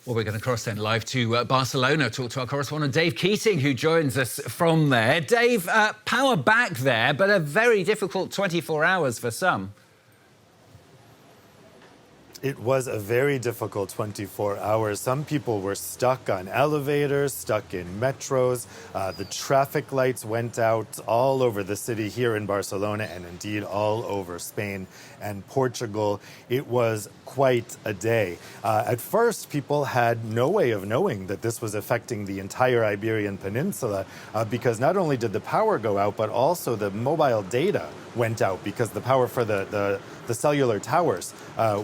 Well, we're going to cross then live to Barcelona, talk to our correspondent Dave Keating, who joins us from there. Dave, power back there, but a very difficult 24 hours for some. It was a very difficult 24 hours. Some people were stuck on elevators, stuck in metros. The traffic lights went out all over the city here in Barcelona and indeed all over Spain and Portugal. It was quite a day. At first, people had no way of knowing that this was affecting the entire Iberian Peninsula because not only did the power go out, but also the mobile data went out because the power for the cellular towers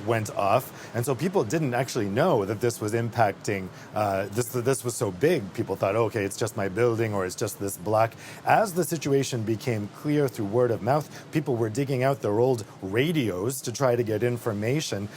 went off. And so people didn't actually know that this was impacting, this was so big. People thought, okay, it's just my building or it's just this block. As the situation became clear through word of mouth, people were digging out their old radios to try to get information.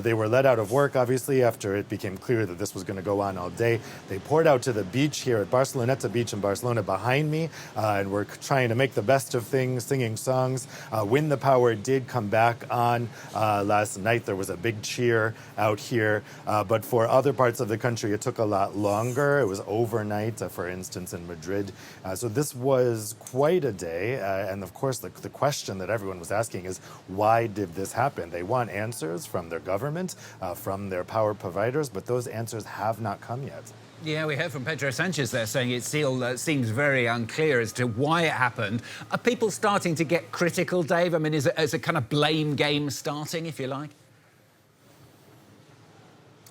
They were let out of work, obviously, after it became clear that this was going to go on all day. They poured out to the beach here at Barceloneta Beach in Barcelona behind me, and we're trying to make the best of things, singing songs. When the power did come back on last night, there was a big cheer out here, but for other parts of the country, it took a lot longer. It was overnight, for instance, in Madrid. So this was quite a day, and of course, the question that everyone was asking is, why did this happen? They want answers from their government, from their power providers, but those answers have not come yet. Yeah, we heard from Pedro Sanchez there saying it still seems very unclear as to why it happened. Are people starting to get critical, Dave? I mean, is a kind of blame game starting, if you like?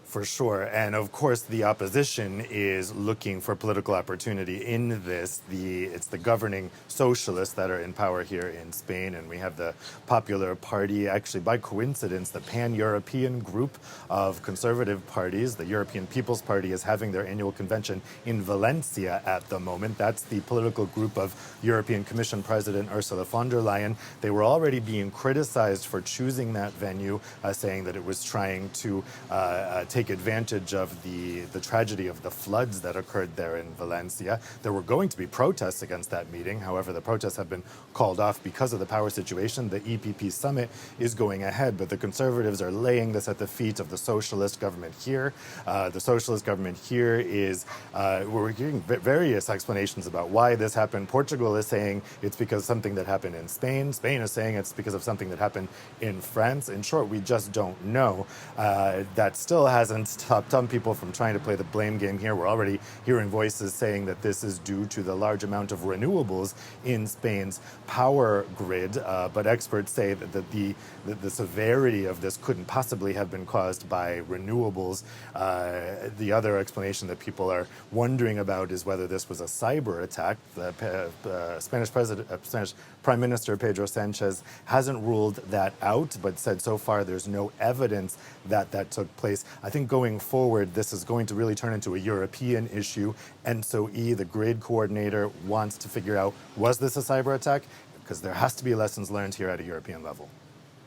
For sure. And of course, the opposition is looking for political opportunity in this. It's the governing socialists that are in power here in Spain. And we have the Popular Party, actually, by coincidence, the pan-European group of conservative parties. The European People's Party is having their annual convention in Valencia at the moment. That's the political group of European Commission President Ursula von der Leyen. They were already being criticized for choosing that venue, saying that it was trying to take advantage of the tragedy of the floods that occurred there in Valencia. There were going to be protests against that meeting. However, the protests have been called off because of the power situation. The EPP summit is going ahead, but the Conservatives are laying this at the feet of the socialist government here. The socialist government here is, we're hearing various explanations about why this happened. Portugal is saying it's because of something that happened in Spain. Spain is saying it's because of something that happened in France. In short, we just don't know. That still hasn't stopped some people from trying to play the blame game here. We're already hearing voices saying that this is due to the large amount of renewables in Spain's power grid, but experts say that the severity of this couldn't possibly have been caused by renewables. The other explanation that people are wondering about is whether this was a cyber attack. The Spanish Prime Minister Pedro Sanchez hasn't ruled that out, but said so far there's no evidence that that took place. I think going forward, this is going to really turn into a European issue. ENTSO-E, the grid coordinator, wants to figure out, was this a cyber attack? Because there has to be lessons learned here at a European level.